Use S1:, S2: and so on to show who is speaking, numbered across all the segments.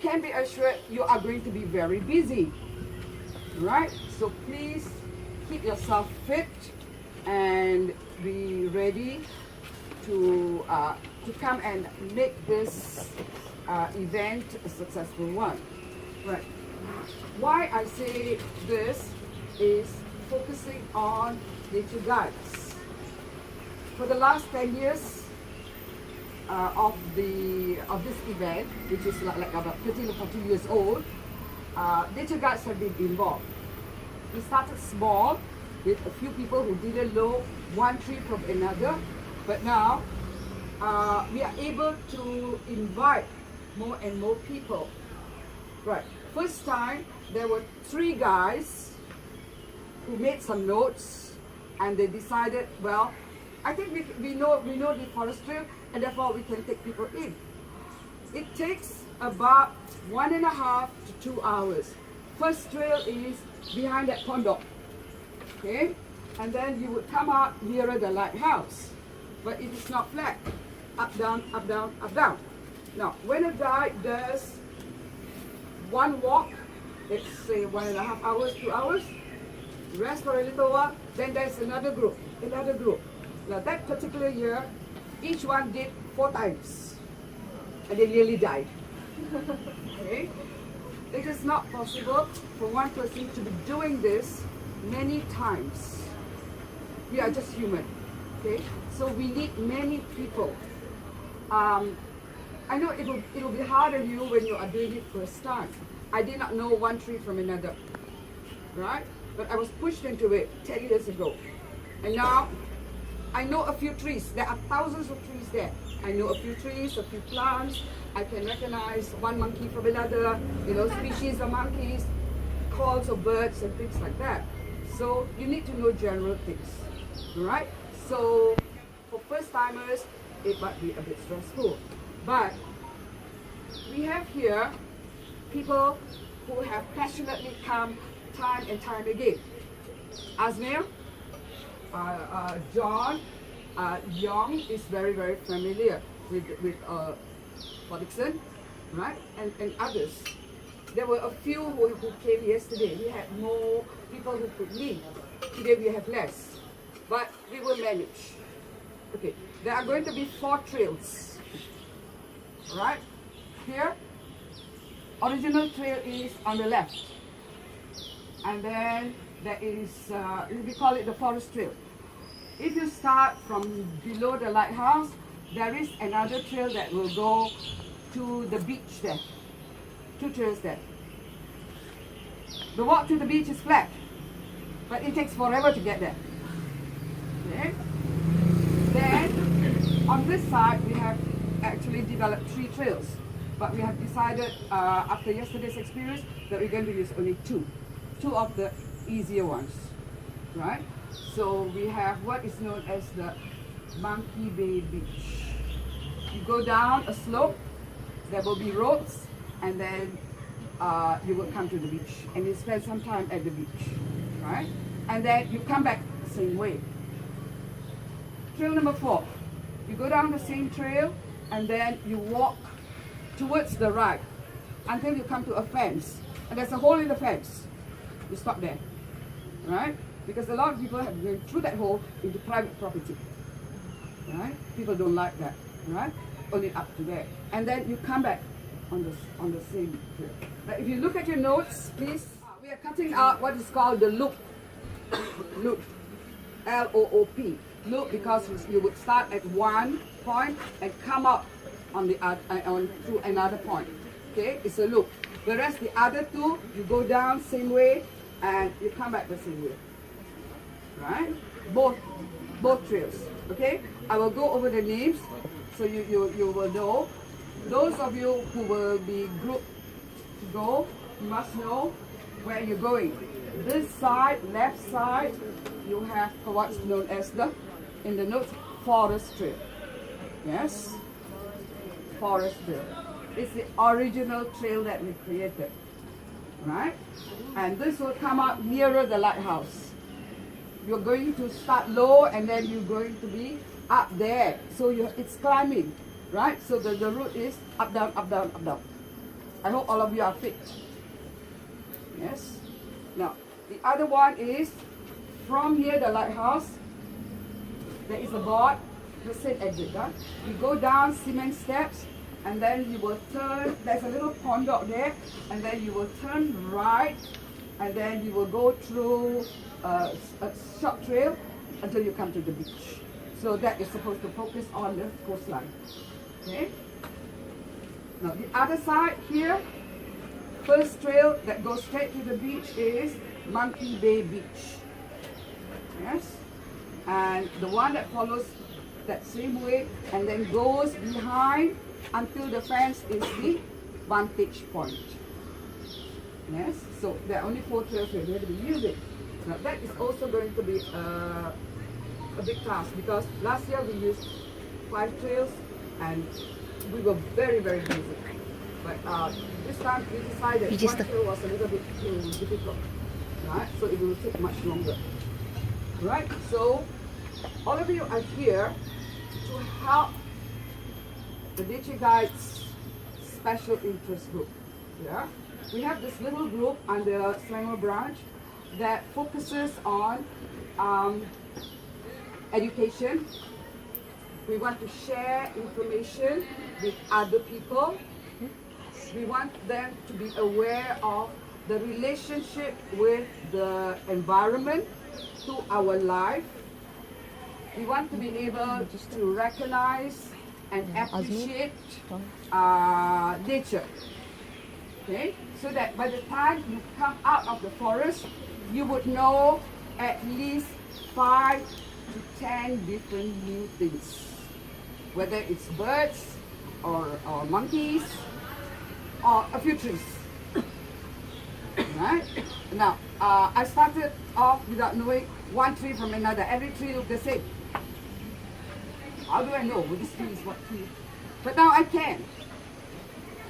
S1: can be assured you are going to be very busy, right? So please keep yourself fit and be ready to come and make this event a successful one. Right. Why I say this is focusing on nature guides. For the last 10 years of this event, which is like about 13 or 14 years old, nature guides have been involved. We started small with a few people who didn't know one tree from another, but now we are able to invite more and more people. Right. First time there were 3 guys who made some notes, and they decided, well, I think we know the forest trail, and therefore we can take people in. It takes about 1.5 to 2 hours. First trail is behind that pondok, okay, and then you would come out nearer the lighthouse, but it is not flat, up down, up down, up down. Now, when a guide does one walk, let's say 1.5 hours, 2 hours, rest for a little while, then there's another group. Now that particular year, each one did 4 times, and they nearly died. Okay? It is not possible for one person to be doing this many times. We are just human. Okay? So we need many people. I know it will be hard on you when you are doing it first time. I did not know one tree from another, right? But I was pushed into it 10 years ago. And now I know a few trees. There are thousands of trees there. I know a few trees, a few plants. I can recognize one monkey from another, species of monkeys, calls of birds and things like that. So you need to know general things, right? So for first timers, it might be a bit stressful. But we have here people who have passionately come time and time again. Azmir, John, Young is very, very familiar with Dixon, right? And others. There were a few who came yesterday. We had more people who could leave. Today we have less. But we will manage. Okay, there are going to be 4 trails. Right? Here, original trail is on the left. And then there is, we call it the forest trail. If you start from below the lighthouse, there is another trail that will go to the beach there. 2 trails there. The walk to the beach is flat, but it takes forever to get there. Okay? Then, on this side, we have actually developed 3 trails, but we have decided after yesterday's experience that we're going to use only 2 of the easier ones, right? So we have what is known as the Monkey Bay Beach. You go down a slope, there will be roads, and then you will come to the beach, and you spend some time at the beach, right? And then you come back the same way. Trail number 4, you go down the same trail, and then you walk towards the right until you come to a fence, and there's a hole in the fence. You stop there, right? Because a lot of people have gone through that hole into private property, right? People don't like that, right? Only up to there, and then you come back on the same trail. Now, if you look at your notes, please, we are cutting out what is called the loop. Loop, L-O-O-P. Loop, because you would start at one point and come up on the to another point. Okay, it's a loop. Whereas the other 2, you go down same way and you come back the same way. Right? Both trails. Okay? I will go over the names so you will know. Those of you who will be grouped to go, you must know where you're going. This side, left side, you have what's known as in the notes, forest trail. Yes? Forest trail. It's the original trail that we created. Right? And this will come up nearer the lighthouse. You're going to start low and then you're going to be up there. So it's climbing. Right? So the route is up, down, up, down, up, down. I hope all of you are fit. Yes. Now, the other one is from here, the lighthouse. There is a board, the same exit. You go down cement steps, and then you will turn. There's a little pond out there, and then you will turn right, and then you will go through a short trail until you come to the beach. So that is supposed to focus on the coastline. Okay. Now the other side here, first trail that goes straight to the beach is Monkey Bay Beach. Yes. And the one that follows that same way and then goes behind until the fence is the vantage point. Yes. So there are only 4 trails we're going to be using. Now that is also going to be a big task because last year we used 5 trails and we were very, very busy. But this time we decided one trail was a little bit too difficult. Right? So it will take much longer. Right? So all of you are here to help the Nature Guides Special Interest Group. Yeah? We have this little group under Selangor branch that focuses on education. We want to share information with other people. We want them to be aware of the relationship with the environment to our life. We want to be able to recognize and appreciate nature. Okay? So that by the time you come out of the forest, you would know at least 5 to 10 different new things. Whether it's birds or monkeys or a few trees. Right? Now, I started off without knowing one tree from another. Every tree looked the same. How do I know this tree is what tree? But now I can.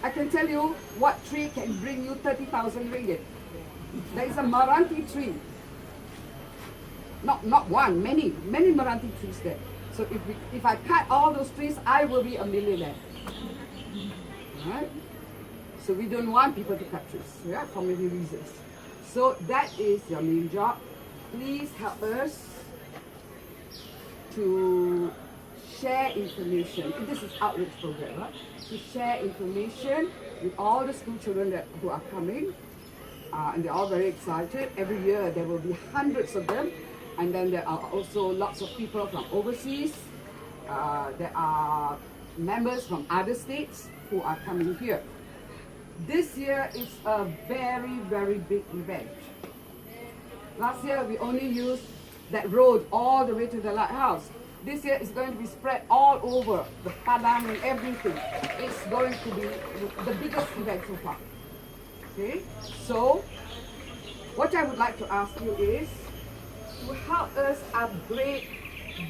S1: I can tell you what tree can bring you 30,000 ringgit. There is a Meranti tree. Not one, many Meranti trees there. So if I cut all those trees, I will be a millionaire. Right? So we don't want people to cut trees, yeah, for many reasons. So that is your main job. Please help us to share information. This is outreach program, right? To share information with all the school children who are coming. And they're all very excited. Every year there will be hundreds of them. And then there are also lots of people from overseas. There are members from other states who are coming here. This year is a very, very big event. Last year we only used that road all the way to the lighthouse. This year it's going to be spread all over, the padang and everything. It's going to be the biggest event so far. Okay, so what I would like to ask you is to help us upgrade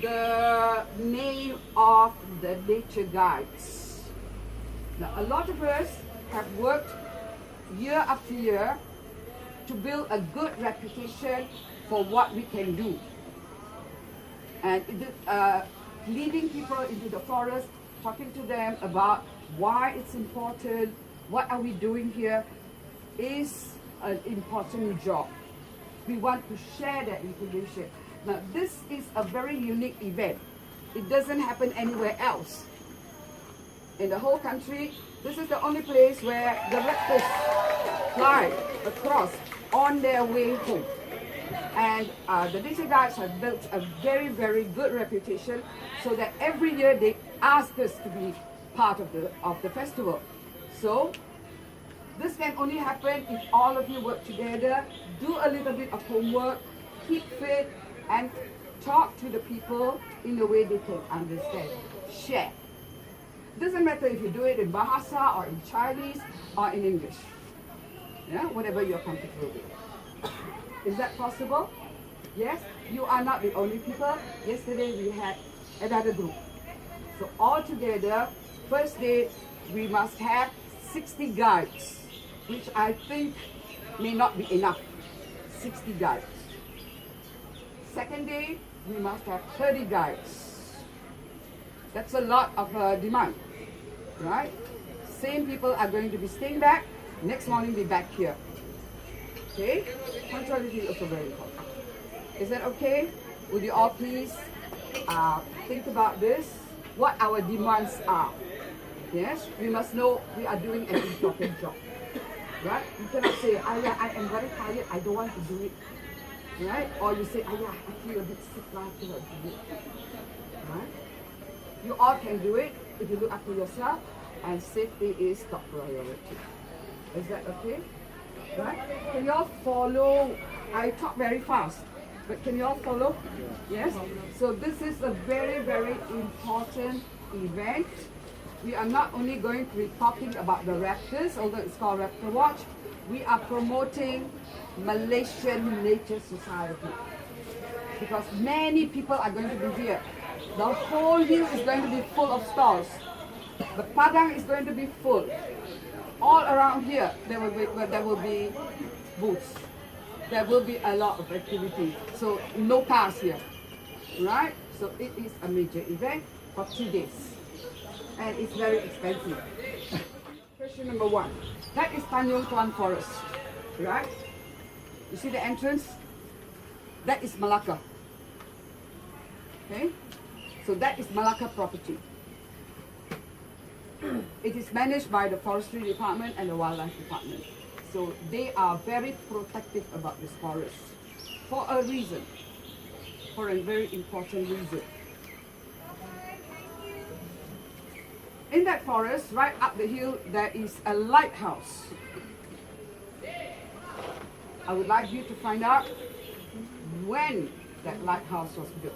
S1: the name of the Nature Guides. Now, a lot of us have worked year after year to build a good reputation for what we can do. And leading people into the forest, talking to them about why it's important, what are we doing here, is an important job. We want to share that information. Now, this is a very unique event. It doesn't happen anywhere else. In the whole country, this is the only place where the raptors fly across on their way home. And the Nature Guides have built a very, very good reputation so that every year they ask us to be part of the festival. So this can only happen if all of you work together, do a little bit of homework, keep fit, and talk to the people in a way they can understand. Share. Doesn't matter if you do it in Bahasa or in Chinese or in English. Yeah, whatever you're comfortable with. Is that possible? Yes? You are not the only people. Yesterday we had another group. So all together, first day we must have 60 guides, which I think may not be enough. 60 guides. Second day, we must have 30 guides. That's a lot of demand, right? same people are going to be staying back. Next morning, be back here. Okay? Punctuality is also very important. Is that okay? Would you all please think about this? What our demands are. Yes? We must know we are doing an important job. Right? You cannot say, I am very tired, I don't want to do it. Right? Or you say, I feel a bit sick, I cannot do it. Right? You all can do it if you look after yourself, and safety is top priority. Is that okay? Right? Can you all follow? I talk very fast, but can you all follow? Yes? So this is a very, very important event. We are not only going to be talking about the raptors, although it's called Raptor Watch, we are promoting Malaysian Nature Society. Because many people are going to be here. The whole hill is going to be full of stalls. The padang is going to be full. All around here, there will be booths. There will be a lot of activity. So no cars here, right? So it is a major event for 2 days. And it's very expensive. Question number 1. That is Tanjung Tuan Forest, right? You see the entrance? That is Melaka. Okay? So that is Melaka property. It is managed by the Forestry Department and the Wildlife Department. So they are very protective about this forest for a reason, for a very important reason. In that forest, right up the hill, there is a lighthouse. I would like you to find out when that lighthouse was built.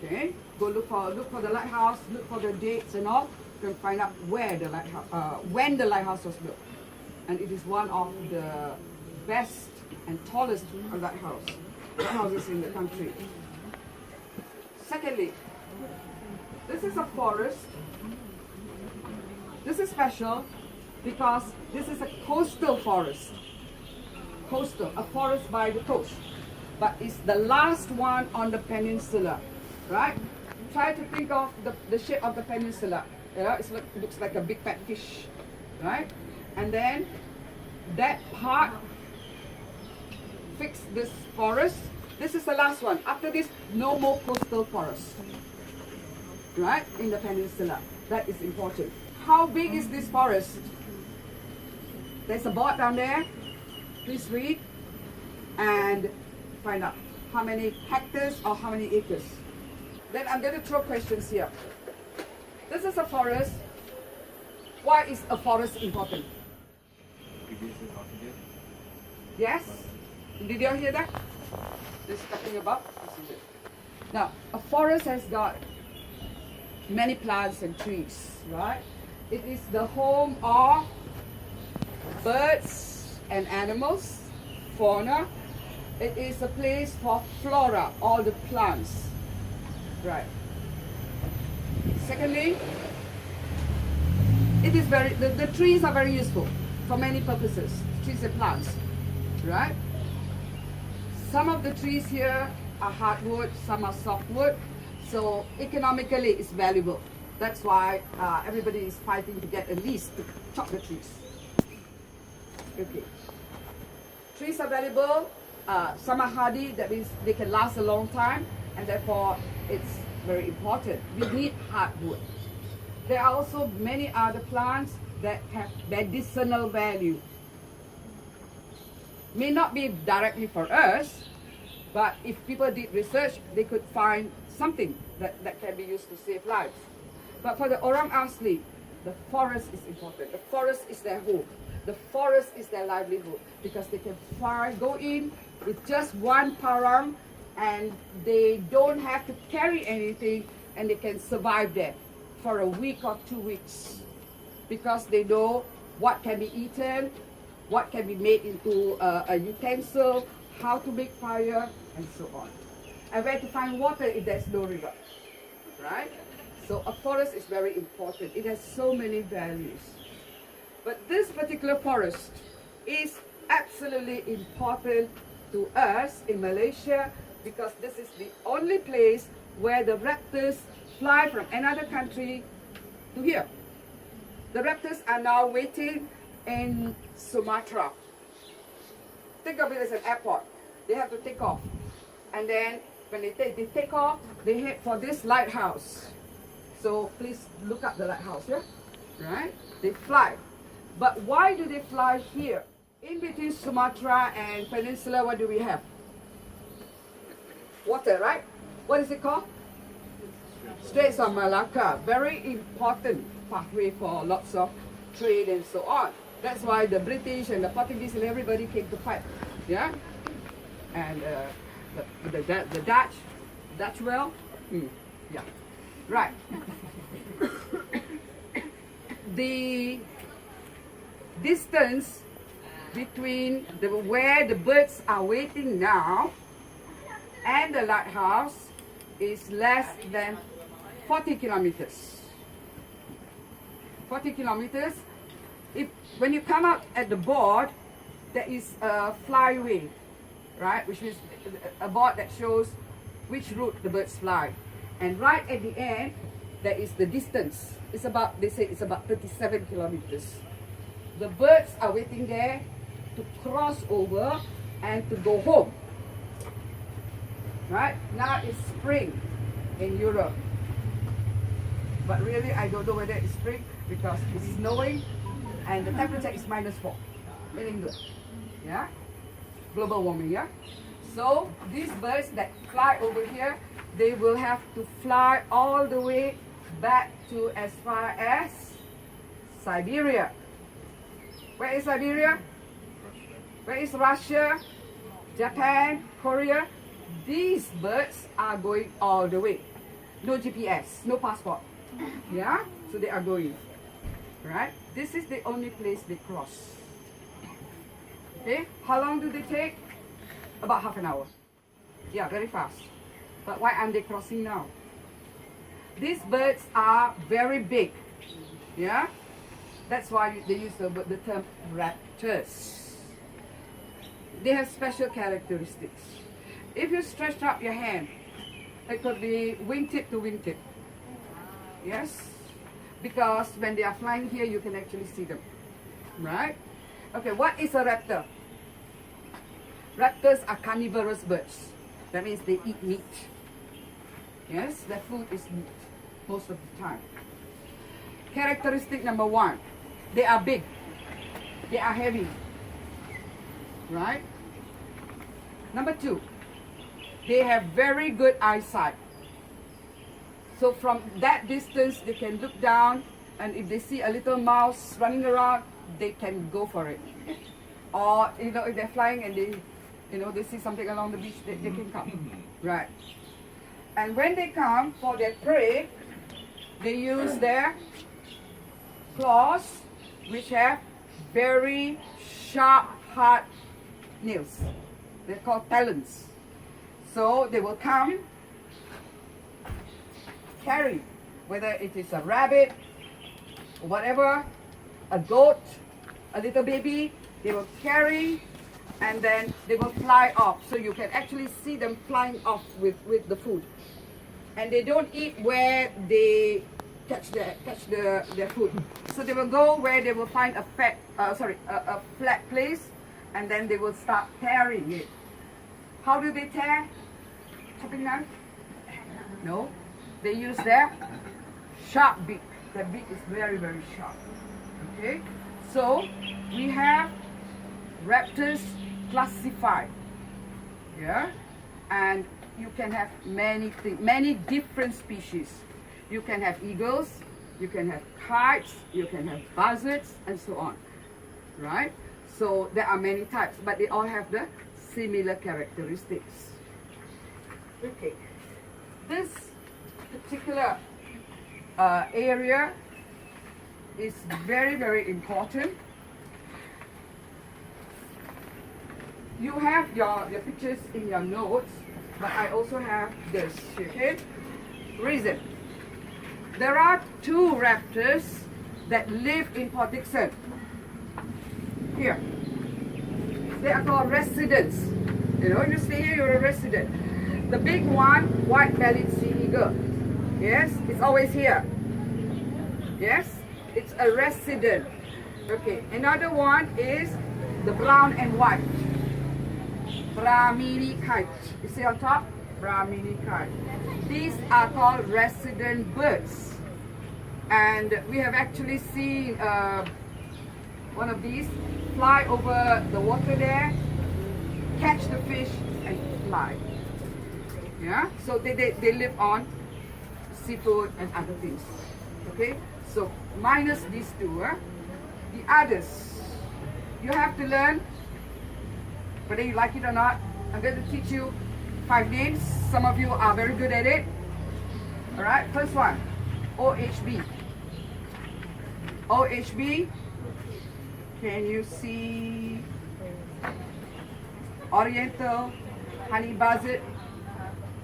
S1: Okay, go look for the lighthouse, look for the dates and all. You can find out where the lighthouse, when the lighthouse was built, and it is one of the best and tallest lighthouses in the country. Secondly, this is a forest. This is special because this is a coastal forest. Coastal, a forest by the coast, but it's the last one on the peninsula, right? Try to think of the shape of the peninsula. You know, it looks like a big fat fish, right? And then that part fix this forest. This is the last one. After this, no more coastal forest, right? In the peninsula. That is important. How big is this forest? There's a board down there. Please read and find out how many hectares or how many acres. Then I'm going to throw questions here. This is a forest. Why is a forest important? Yes? Did you all hear that? This is talking about? This is it. Now, a forest has got many plants and trees, right? It is the home of birds and animals, fauna. It is a place for flora, all the plants, right? Secondly, it is the trees are very useful for many purposes, trees and plants, right? Some of the trees here are hardwood, some are softwood, so economically it's valuable. That's why everybody is fighting to get a lease to chop the trees. Okay. Trees are valuable, some are hardy, that means they can last a long time, and therefore it's very important. We need hardwood. There are also many other plants that have medicinal value. May not be directly for us, but if people did research, they could find something that can be used to save lives. But for the orang asli, the forest is important. The forest is their home. The forest is their livelihood because they can go in with just one parang and they don't have to carry anything and they can survive there for a week or 2 weeks because they know what can be eaten, what can be made into a utensil, how to make fire, and so on. And where to find water if there's no river, right? So a forest is very important. It has so many values. But this particular forest is absolutely important to us in Malaysia because this is the only place where the raptors fly from another country to here. The raptors are now waiting in Sumatra. Think of it as an airport. They have to take off. And then when they take off, they head for this lighthouse. So please look up the lighthouse, yeah? Right? They fly. But why do they fly here? In between Sumatra and Peninsula, what do we have? Water, right? What is it called? Straits of Melaka. Very important pathway for lots of trade and so on. That's why the British and the Portuguese and everybody came to fight. Yeah? And the Dutch well? Yeah. Right. The distance between where the birds are waiting now and the lighthouse is less than 40 kilometers. 40 kilometers. When you come out at the board, there is a flyway, right? Which is a board that shows which route the birds fly. And right at the end, there is the distance. It's about, they say it's about 37 kilometers. The birds are waiting there to cross over and to go home. Right? Now it's spring in Europe. But really, I don't know whether it's spring because it's snowing and the temperature is -4 in England. Yeah? Global warming, yeah? So these birds that fly over here, they will have to fly all the way back to as far as Siberia. Where is Siberia? Where is Russia? Japan? Korea? These birds are going all the way. No GPS, no passport. Yeah? So they are going. Right? This is the only place they cross. Okay? How long do they take? About half an hour. Yeah, very fast. But why aren't they crossing now? These birds are very big. Yeah? That's why they use the term raptors. They have special characteristics. If you stretch out your hand, it could be wingtip to wingtip. Yes? Because when they are flying here, you can actually see them. Right? Okay, what is a raptor? Raptors are carnivorous birds. That means they eat meat. Yes, their food is meat most of the time. Characteristic number 1, they are big. They are heavy. Right? Number 2, they have very good eyesight. So from that distance, they can look down, and if they see a little mouse running around, they can go for it. Or, you know, if they're flying and they, you know, they see something along the beach, they can come. Right. And when they come for their prey, they use their claws, which have very sharp, hard nails. They're called talons. So they will come, carry, whether it is a rabbit, or whatever, a goat, a little baby, they will carry and then they will fly off. So you can actually see them flying off with the food. And they don't eat where they catch their food. So they will go where they will find a flat place, and then they will start tearing it. How do they tear? Chopping knife? No. They use their sharp beak. Their beak is very, very sharp. Okay? So we have raptors classified. Yeah? And you can have many things, many different species. You can have eagles, you can have kites, you can have buzzards, and so on. Right? So there are many types, but they all have the similar characteristics. Okay. This particular area is very, very important. You have your pictures in your notes, but I also have this, okay? Reason. There are 2 raptors that live in Port Dickson. Here. They are called residents. You know, you stay here, you're a resident. The big one, white-bellied sea eagle. Yes, it's always here. Yes? It's a resident. Okay, another one is the brown and white. Brahmini kite. You see on top? Brahmini kite. These are called resident birds. And we have actually seen one of these fly over the water there, catch the fish and fly. Yeah, so they live on seafood and other things. Okay, so minus these two. The others, you have to learn, whether you like it or not. I'm going to teach you 5 names. Some of you are very good at it. All right, first one, OHB. OHB, can you see Oriental honey buzzard?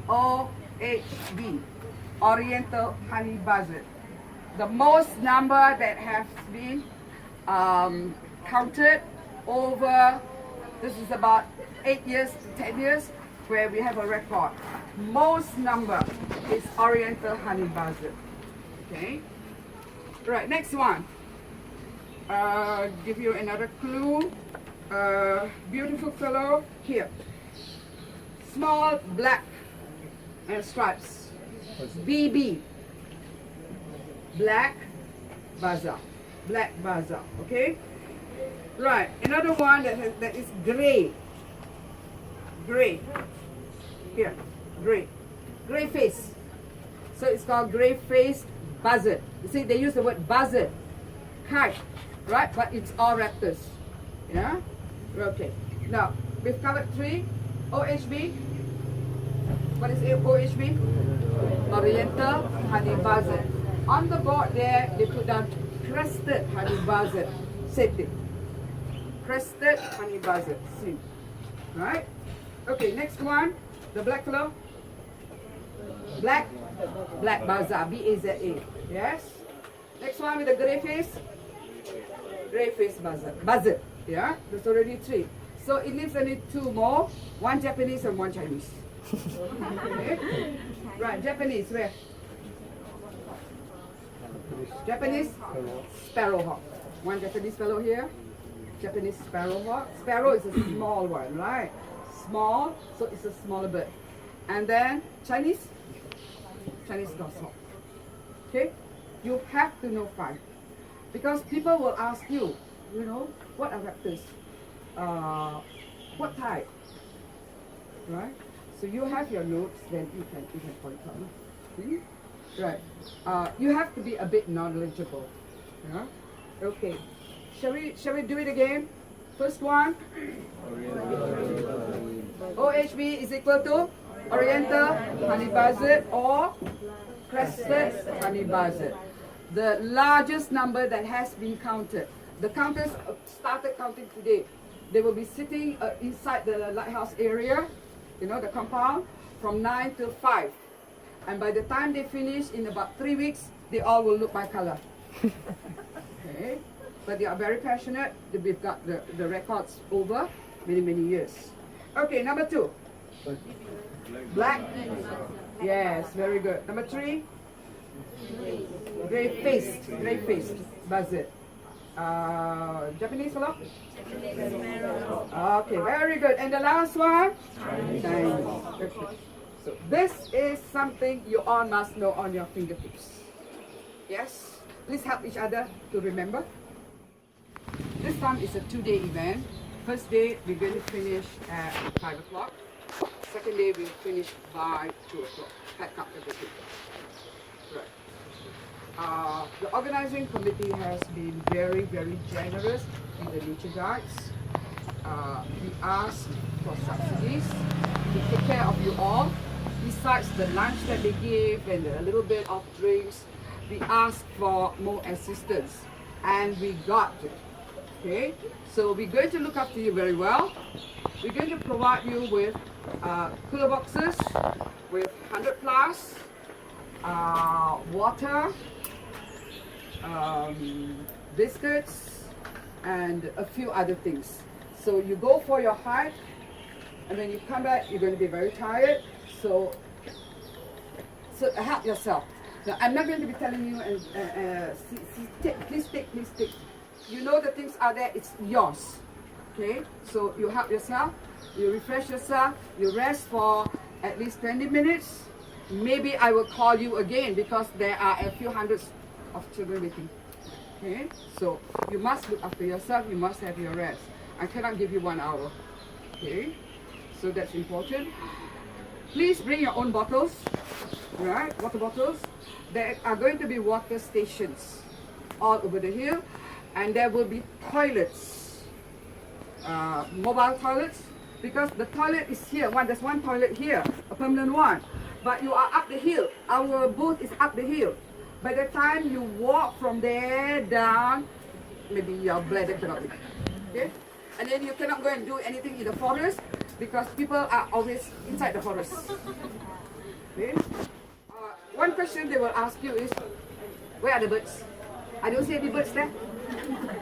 S1: OHB, Oriental honey buzzard. The most number that has been counted over, this is about 8 years to 10 years, where we have a record. Most number is Oriental honey buzzard. Okay. Right, next one. Give you another clue. Beautiful fellow here. Small black and stripes. BB. Black buzzer. Black buzzer. Okay. Right. Another one that is gray. Gray. Here. Gray. Gray face. So it's called gray face buzzard. You see, they use the word buzzard. Kite. Right? But it's all raptors. Yeah? Okay. Now, we've covered 3. OHB. What is OHB? Oriental honey buzzard. On the board there, they put down crested honey buzzard. Same thing. Crested honey buzzard. Same. Right? Okay, next one. The black fellow. Black buzzard. B-A-Z-A. Yes? Next one with the grey face. Grey face buzzard. Buzzard. Yeah? There's already 3. So it leaves only 2 more. 1 Japanese and 1 Chinese. Okay. Right, Japanese, where? Japanese sparrowhawk. 1 Japanese fellow here. Japanese sparrowhawk. Sparrow is a small one, right? Small, so it's a smaller bird. And then Chinese goshawk. Okay? You have to know 5. Because people will ask you, what are raptors? What type? Right? So you have your notes, then you can point out. See? Right. You have to be a bit knowledgeable. Yeah? Okay. Shall we do it again? First one. OHB is equal to Oriental honey buzzard or crested honey buzzard. The largest number that has been counted. The counters started counting today. They will be sitting inside the lighthouse area, the compound, from 9 till 5. And by the time they finish, in about 3 weeks, they all will look my color. Okay? But they are very passionate. We've got the records over many years. Okay, number 2. Black. Yes, very good. Number 3. Gray-faced buzzard. Japanese fellow? Okay, very good. And the last one? Chinese. Okay. So this is something you all must know on your fingertips. Yes? Please help each other to remember. This time is a 2-day event. First day, we're going to finish at 5 o'clock. Second day, we'll finish by 2 o'clock. Pack up everything. Right. The organizing committee has been very generous in the nature guides. We asked for subsidies to take care of you all. Besides the lunch that they give and a little bit of drinks, we asked for more assistance, and we got it. Okay, so we're going to look after you very well. We're going to provide you with cooler boxes with 100 plus, water, biscuits, and a few other things. So you go for your hike, and when you come back, you're going to be very tired. So help yourself. Now, I'm not going to be telling you, please take. You know the things are there, it's yours. Okay, so you help yourself, you refresh yourself, you rest for at least 20 minutes. Maybe I will call you again because there are a few hundreds of children waiting. Okay, so you must look after yourself, you must have your rest. I cannot give you 1 hour. Okay, so that's important. Please bring your own bottles, right? Water bottles. There are going to be water stations all over the hill, and there will be toilets, mobile toilets, because the toilet is here. There's one toilet here, a permanent one, but you are up the hill. Our booth is up the hill. By the time you walk from there down, maybe your bladder cannot be. Okay, and then you cannot go and do anything in the forest because people are always inside the forest. Okay. One question they will ask you is, where are the birds? I don't see any birds there.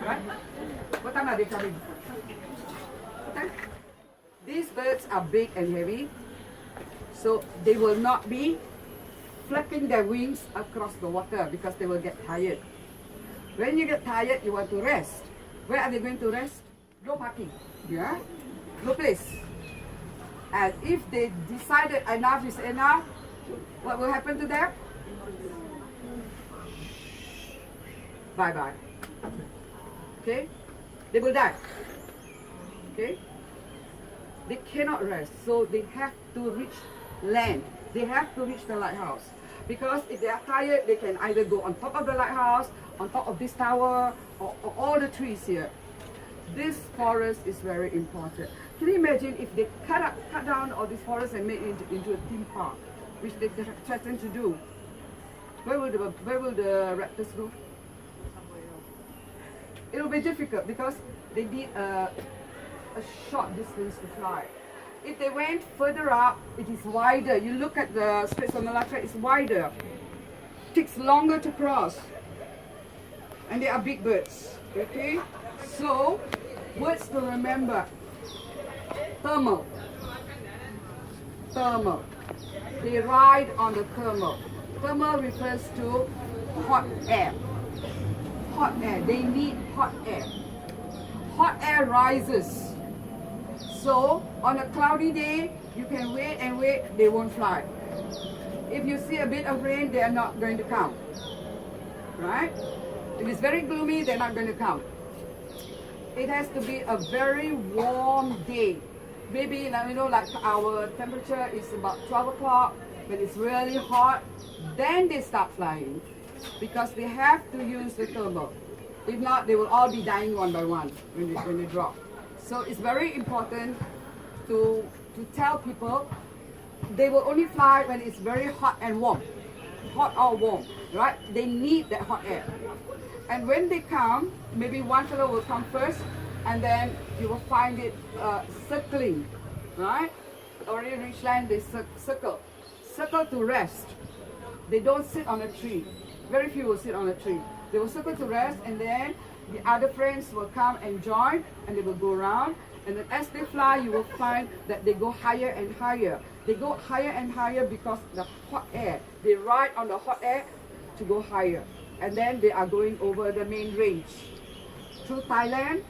S1: Right? What time are they coming? What time? These birds are big and heavy, so they will not be flapping their wings across the water because they will get tired. When you get tired, you want to rest. Where are they going to rest? No parking. Yeah? No place. And if they decided enough is enough, what will happen to them? Bye-bye. Okay? They will die. Okay? They cannot rest, so they have to reach land. They have to reach the lighthouse. Because if they are tired, they can either go on top of the lighthouse, on top of this tower, or all the trees here. This forest is very important. Can you imagine if they cut down all this forest and make it into a theme park, which they threaten to do? Where will the raptors go? It will be difficult because they need a short distance to fly. If they went further up, it is wider. You look at the Straits of Melaka, it's wider. It takes longer to cross. And they are big birds. Okay? So, words to remember. Thermal. Thermal. They ride on the thermal. Thermal refers to hot air. Hot air. They need hot air. Hot air rises. So, on a cloudy day, you can wait and wait, they won't fly. If you see a bit of rain, they are not going to come. Right? If it's very gloomy, they're not going to come. It has to be a very warm day. Maybe, you know, like our temperature is about 12 o'clock, when it's really hot, then they start flying. Because they have to use the thermal. If not, they will all be dying one by one when they drop. So it's very important to tell people they will only fly when it's very hot and warm. Hot or warm, right? They need that hot air. And when they come, maybe one fellow will come first, and then you will find it circling, right? Already reach land, they circle. Circle to rest. They don't sit on a tree. Very few will sit on a tree. They will circle to rest, and then the other friends will come and join, and they will go around. And then as they fly, you will find that they go higher and higher. They go higher and higher because the hot air. They ride on the hot air to go higher. And then they are going over the main range. Through Thailand,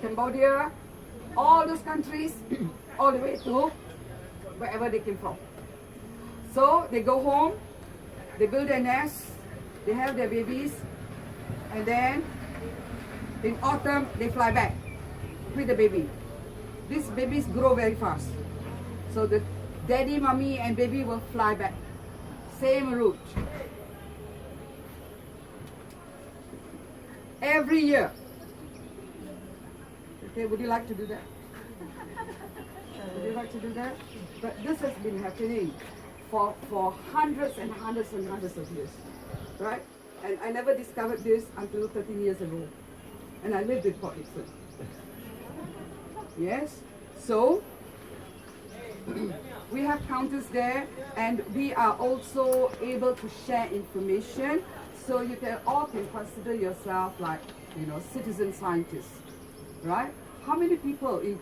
S1: Cambodia, all those countries, all the way to wherever they came from. So they go home, they build their nests, they have their babies, and then in autumn they fly back with the baby. These babies grow very fast. So the daddy, mommy and baby will fly back. Same route. Every year. Okay, would you like to do that? Would you like to do that? But this has been happening for hundreds and hundreds and hundreds of years. Right? And I never discovered this until 13 years ago. And I lived in Port Dickson. Yes? So, we have counters there, and we are also able to share information. So you can all consider yourself like, you know, citizen scientists, right? How many people in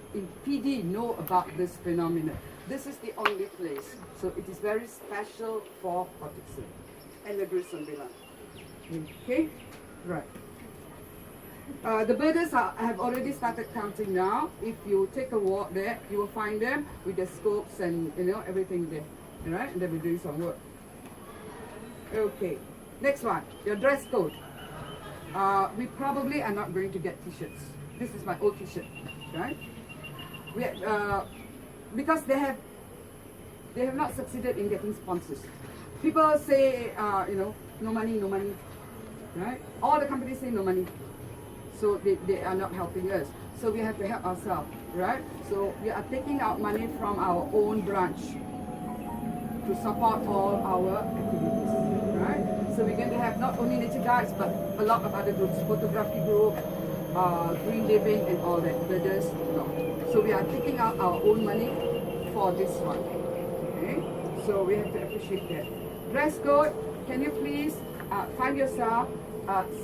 S1: PD know about this phenomenon? This is the only place. So it is very special for protection and negeri sembilan. Okay, right. The birders have already started counting now. If you take a walk there, you will find them with the scopes and everything there. All right, and then we're doing some work. Okay, next one, your dress code. We probably are not going to get t-shirts. This is my old t-shirt, right? Because they have not succeeded in getting sponsors. People say, no money, right? All the companies say no money. So they are not helping us. So we have to help ourselves, right? So we are taking out money from our own branch to support all our activities, right? So we're going to have not only nature guides, but a lot of other groups, photography group, green living and all that, birders, So we are taking out our own money for this one, okay? So we have to appreciate that. Dress code, can you please find yourself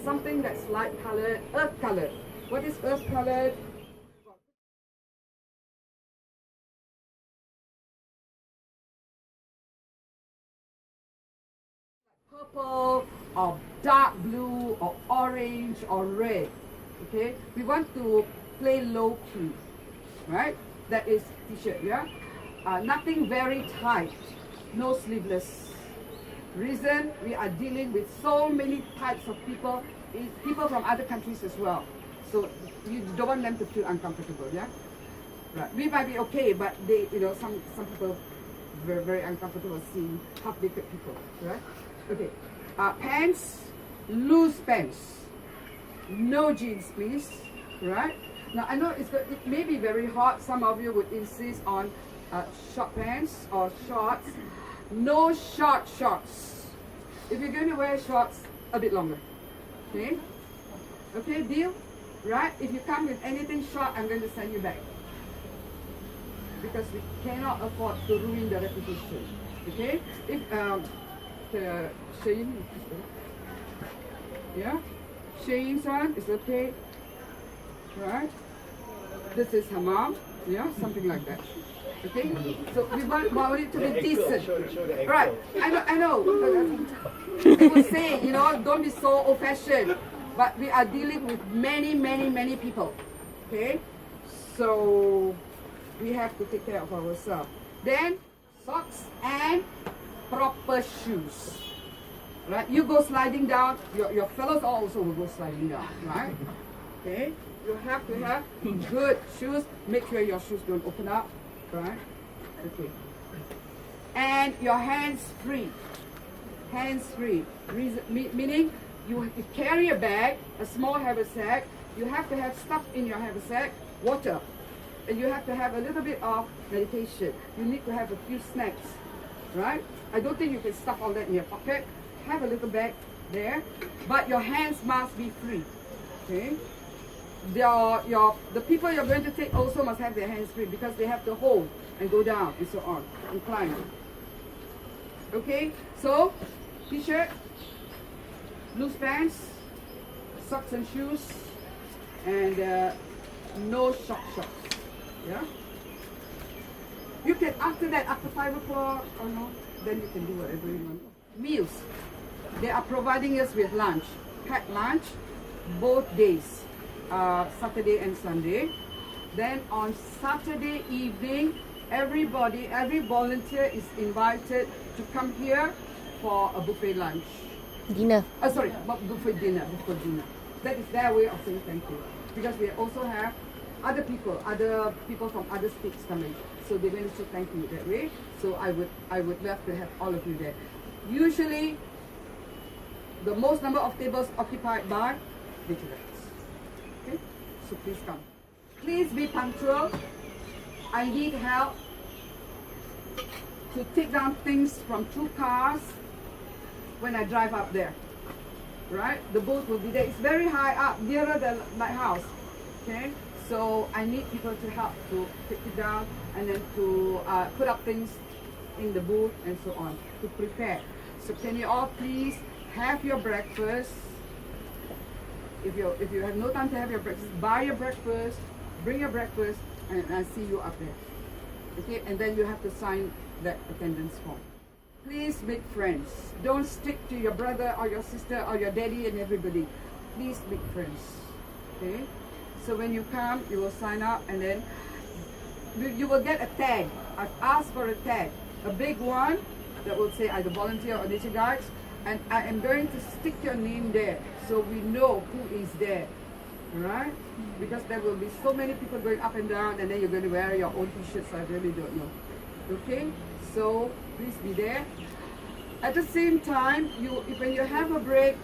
S1: something that's light colored, earth colored. What is earth colored? Purple or dark blue or orange or red. Okay, we want to play low key, right? That is t-shirt, yeah? Nothing very tight, no sleeveless. Reason, we are dealing with so many types of people from other countries as well. So you don't want them to feel uncomfortable, yeah? Right. We might be okay, but they, some people very, very uncomfortable seeing half-naked people, right? Okay. Pants, loose pants. No jeans, please. Right? Now I know it may be very hot. Some of you would insist on short pants or shorts. No short shorts. If you're going to wear shorts, a bit longer. Okay? Okay, deal? Right? If you come with anything short, I'm going to send you back. Because we cannot afford to ruin the reputation. Okay? If Shane, yeah? Shane's one is okay. Right? This is her mom. Yeah? Something like that. Okay? So we want it to be decent. Right. I know. They will say, don't be so old-fashioned. But we are dealing with many people. Okay? So we have to take care of ourselves. Then socks and proper shoes. Right? You go sliding down, your fellows also will go sliding down, right? Okay? You have to have good shoes. Make sure your shoes don't open up. Right? Okay. And your hands free. Hands free. Meaning you carry a bag, a small haversack. You have to have stuff in your haversack, water. And you have to have a little bit of medication. You need to have a few snacks. Right? I don't think you can stuff all that in your pocket. Have a little bag there. But your hands must be free. Okay? The people you're going to take also must have their hands free because they have to hold and go down and so on and climb. Okay, so t-shirt, loose pants, socks and shoes, and no short shorts. Yeah. You can after 5 o'clock or no, then you can do whatever you want. Meals. They are providing us with lunch, packed lunch, both days. Saturday and Sunday. Then on Saturday evening, every volunteer is invited to come here for a buffet lunch.
S2: Dinner.
S1: Sorry, not buffet dinner, buffet dinner. That is their way of saying thank you. Because we also have other people from other states coming. So they're going to say thank you that way. So I would love to have all of you there. Usually, the most number of tables occupied by visitors. Okay? So please come. Please be punctual. I need help to take down things from 2 cars when I drive up there. Right? The boat will be there. It's very high up, nearer the lighthouse. Okay? So I need people to help to take it down and then to put up things in the booth and so on to prepare. So can you all please have your breakfast? If you have no time to have your breakfast, buy your breakfast, bring your breakfast, and I'll see you up there. Okay, and then you have to sign that attendance form. Please make friends. Don't stick to your brother or your sister or your daddy and everybody. Please make friends. Okay, so when you come, you will sign up, and then you will get a tag. I've asked for a tag, a big one that will say either volunteer or nature guides, and I am going to stick your name there so we know who is there, right? Because there will be so many people going up and down, and then you're going to wear your own t-shirts. I really don't know. Okay, so please be there. At the same time, when you have a break,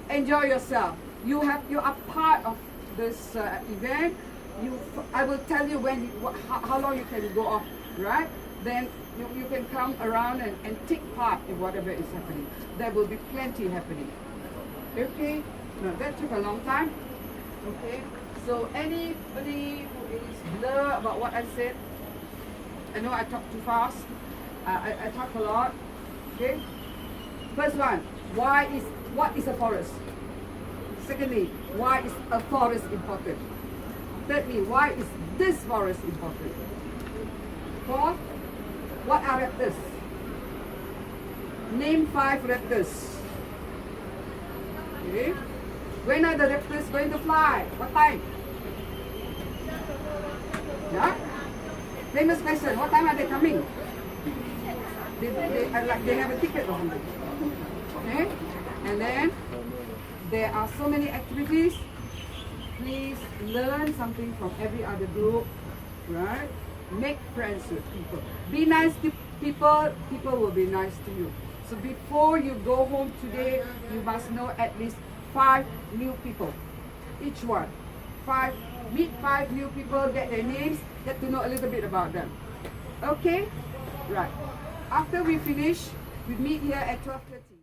S1: enjoy yourself. You are part of this event. I will tell you how long you can go off, right? Then you can come around and take part in whatever is happening. There will be plenty happening. Okay? Now that took a long time. Okay? So anybody who is blur about what I said, I know I talk too fast. I talk a lot. Okay? First one, what is a forest? Secondly, why is a forest important? Thirdly, why is this forest important? Fourth, what are raptors? Name 5 raptors. Okay? When are the raptors going to fly? What time? Yeah? Famous question, what time are they coming? They have a ticket or something. Okay? And then, there are so many activities. Please learn something from every other group, right? Make friends with people. Be nice to people, people will be nice to you. So before you go home today, you must know at least 5 new people. Each one. Meet 5 new people, get their names, get to know a little bit about them. Okay? Right. After we finish, we meet here at 12:30.